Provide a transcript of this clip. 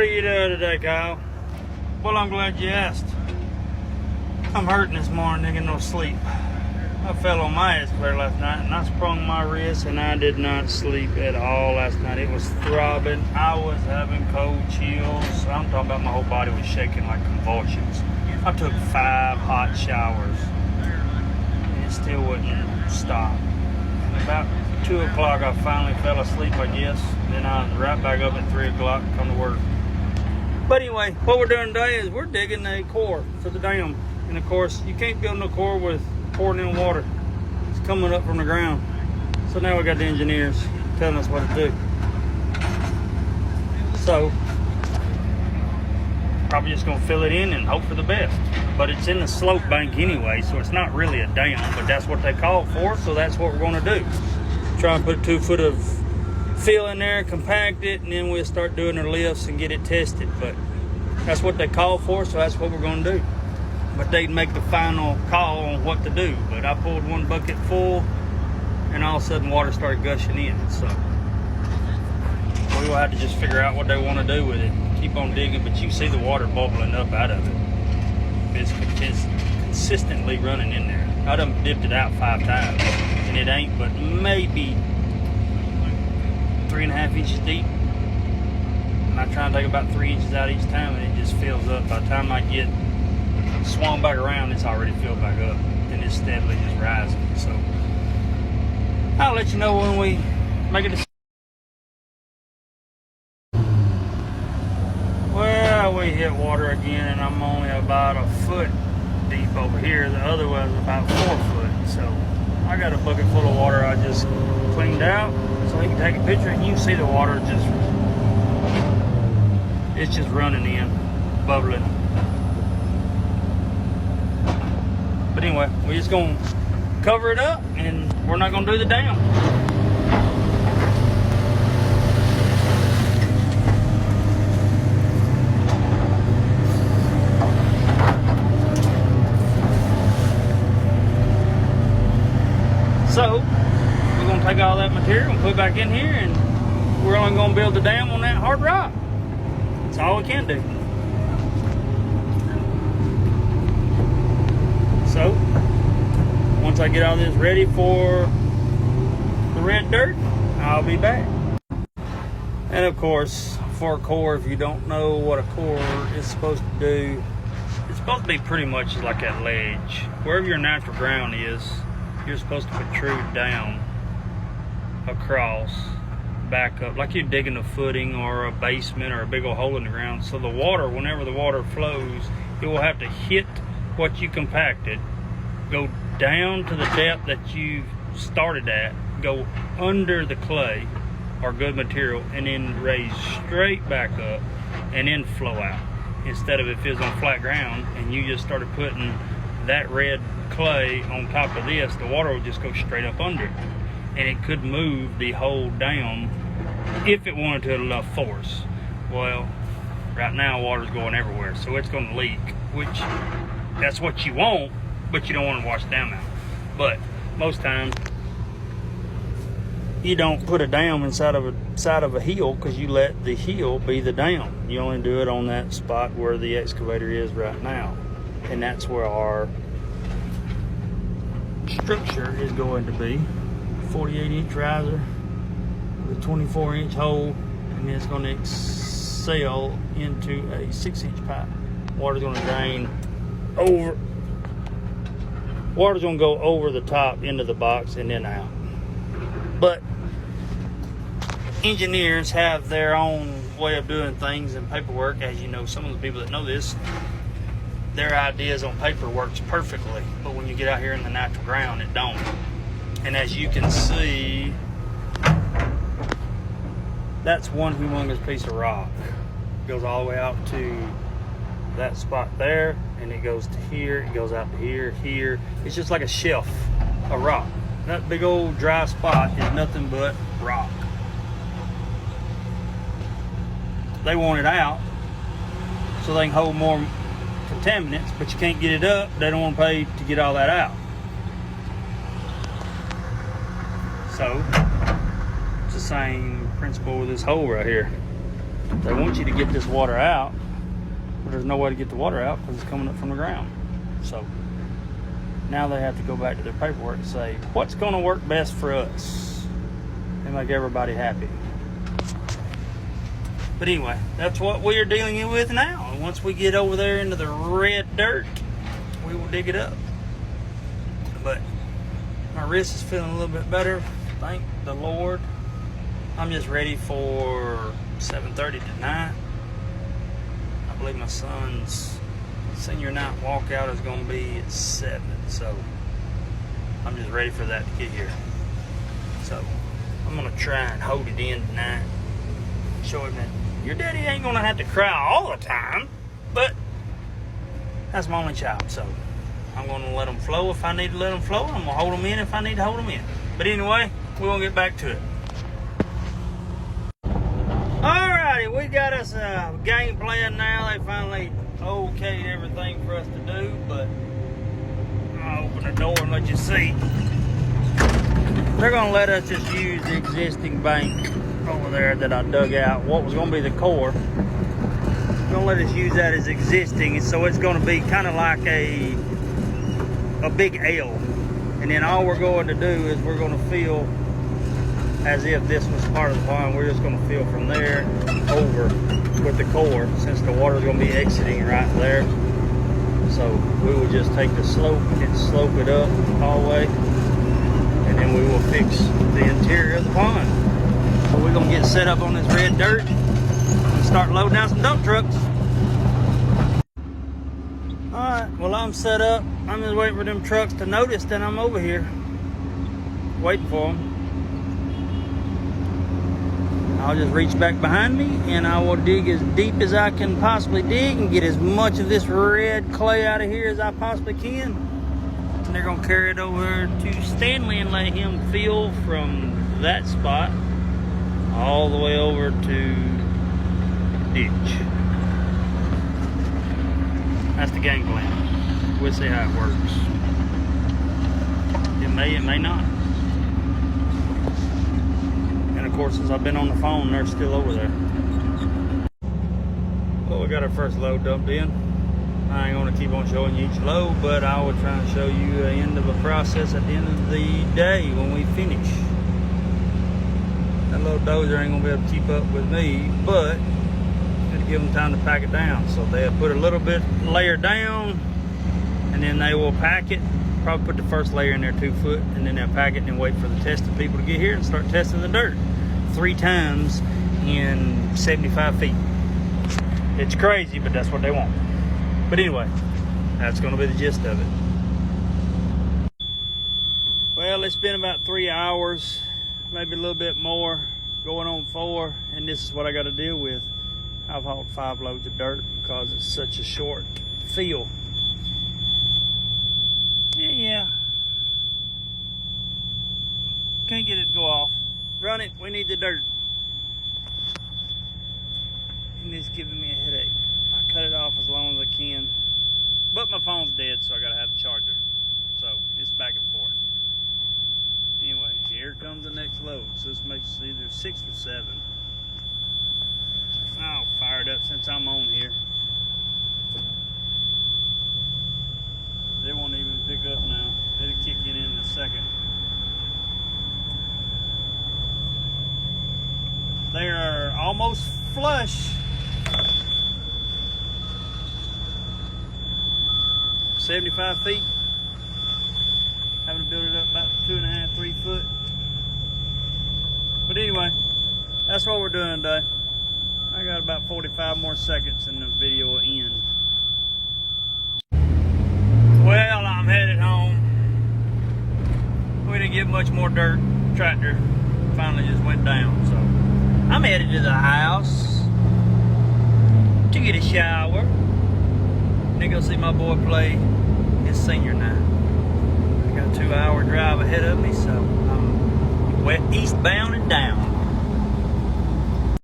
What are you doing today, Kyle? Well, I'm glad you asked. I'm hurting this morning, didn't get no sleep. I fell on my escalator last night and I sprung my wrist and I did not sleep at all last night. It was throbbing. I was having cold chills. I'm talking about my whole body was shaking like convulsions. I took 5 hot showers and it still wouldn't stop. About 2 o'clock I finally fell asleep, I guess. Then I was right back up at 3 o'clock to come to work. But anyway, what we're doing today is we're digging a core for the dam. And of course, you can't build no core with pouring in water. It's coming up from the ground. So now we got the engineers telling us what to do. So, probably just gonna fill it in and hope for the best. But it's in the slope bank anyway, so it's not really a dam, but that's what they call for, so that's what we're gonna do. Try and put 2 foot of fill in there, compact it, and then we'll start doing our lifts and get it tested. But that's what they call for, so that's what we're gonna do. But they'd make the final call on what to do. But I pulled 1 bucket full, and all of a sudden water started gushing in. So we will have to just figure out what they want to do with it. Keep on digging, but you see the water bubbling up out of it. It's consistently running in there. I done dipped it out 5 times, and it ain't but maybe 3.5 inches deep. And I try and take about 3 inches out each time, and it just fills up. By the time I get swung back around, it's already filled back up, and it's steadily just rising. So I'll let you know when we make a decision. Well, we hit water again, and I'm only about a foot deep over here. The other was about 4 foot. So I got a bucket full of water I just cleaned out, so you can take a picture and you can see the water it's just running in, bubbling. But anyway, we're just gonna cover it up and we're not gonna do the dam. So we're gonna take all that material and put it back in here, and we're only gonna build the dam on that hard rock. That's all we can do. So, once I get all this ready for the red dirt, I'll be back. And of course, for a core, if you don't know what a core is supposed to do, it's supposed to be pretty much like that ledge. Wherever your natural ground is, you're supposed to protrude down across, back up, like you're digging a footing or a basement or a big old hole in the ground. So the water, whenever the water flows, it will have to hit what you compacted, go down to the depth that you started at, go under the clay or good material, and then raise straight back up and then flow out. Instead of if it was on flat ground and you just started putting that red clay on top of this, the water would just go straight up under it, and it could move the whole dam if it wanted to at enough force. Well, right now water's going everywhere, so it's going to leak, which that's what you want, but you don't want to wash the dam out. But most times you don't put a dam inside of a hill, because you let the hill be the dam. You only do it on that spot where the excavator is right now, and that's where our structure is going to be. 48-inch riser with a 24-inch hole, and then it's going to excel into a 6-inch pipe. Water's going to drain over. Water's going to go over the top into the box and then out. But engineers have their own way of doing things and paperwork. As you know, some of the people that know this, their ideas on paper works perfectly, but when you get out here in the natural ground, it don't. And as you can see, that's one humongous piece of rock. It goes all the way out to that spot there, and it goes to here, it goes out to here, here. It's just like a shelf of rock. That big old dry spot is nothing but rock. They want it out so they can hold more contaminants, but you can't get it up. They don't want to pay to get all that out. So it's the same principle with this hole right here. They want you to get this water out, but there's no way to get the water out because it's coming up from the ground. So now they have to go back to their paperwork and say, what's going to work best for us and make everybody happy. But anyway, that's what we are dealing with now. And once we get over there into the red dirt, we will dig it up. But my wrist is feeling a little bit better, thank the Lord. I'm just ready for 7:30 tonight. I believe my son's senior night walkout is going to be at 7, so I'm just ready for that to get here. So I'm going to try and hold it in tonight, show him that your daddy ain't going to have to cry all the time, but that's my only child, so I'm going to let them flow if I need to let them flow. I'm going to hold them in if I need to hold them in. But anyway, we're going to get back to it. Alrighty, we got us a game plan now. They finally okayed everything for us to do, but I'll open the door and let you see. They're going to let us just use the existing bank over there that I dug out. What was going to be the core. They're going to let us use that as existing, so it's going to be kind of like a big L. And then all we're going to do is we're going to fill as if this was part of the pond. We're just going to fill from there over with the core, since the water is going to be exiting right there. So we will just take the slope and slope it up all the way, and then we will fix the interior of the pond. So we're going to get set up on this red dirt and start loading out some dump trucks. Alright, well, I'm set up. I'm just waiting for them trucks to notice that I'm over here, waiting for them. I'll just reach back behind me and I will dig as deep as I can possibly dig and get as much of this red clay out of here as I possibly can. And they're going to carry it over to Stanley and let him fill from that spot all the way over to ditch. That's the game plan. We'll see how it works. It may not. And of course, since I've been on the phone, they're still over there. Well, we got our first load dumped in. I ain't gonna keep on showing you each load, but I will try and show you the end of the process at the end of the day when we finish. That little dozer ain't gonna be able to keep up with me, but to give them time to pack it down. So they'll put a little bit layer down, and then they will pack it. Probably put the first layer in there 2 foot, and then they'll pack it and then wait for the testing people to get here and start testing the dirt 3 times in 75 feet. It's crazy, but that's what they want. But anyway, that's going to be the gist of it. Well, it's been about 3 hours, maybe a little bit more, going on 4, and this is what I got to deal with. I've hauled 5 loads of dirt because it's such a short field. Yeah. Can't get it to go off. Run it, we need the dirt. And it's giving me a headache. I cut it off as long as I can. But my phone's dead, so I gotta have a charger. So it's back and forth. Anyway, here comes the next load. So this makes either 6 or 7. I'll fire it up since I'm on here. They won't even pick up now. It'll kick it in a second. They are almost flush. "75 feet. Having to build it up about 2.5, 3 foot. But anyway, that's what we're doing today. I got about 45 more seconds and the video will end. Well, I'm headed home. We didn't get much more dirt. Tractor finally just went down, so I'm headed to the house to get a shower and then go see my boy play his senior night. I got a 2-hour drive ahead of me, so I'm eastbound and down.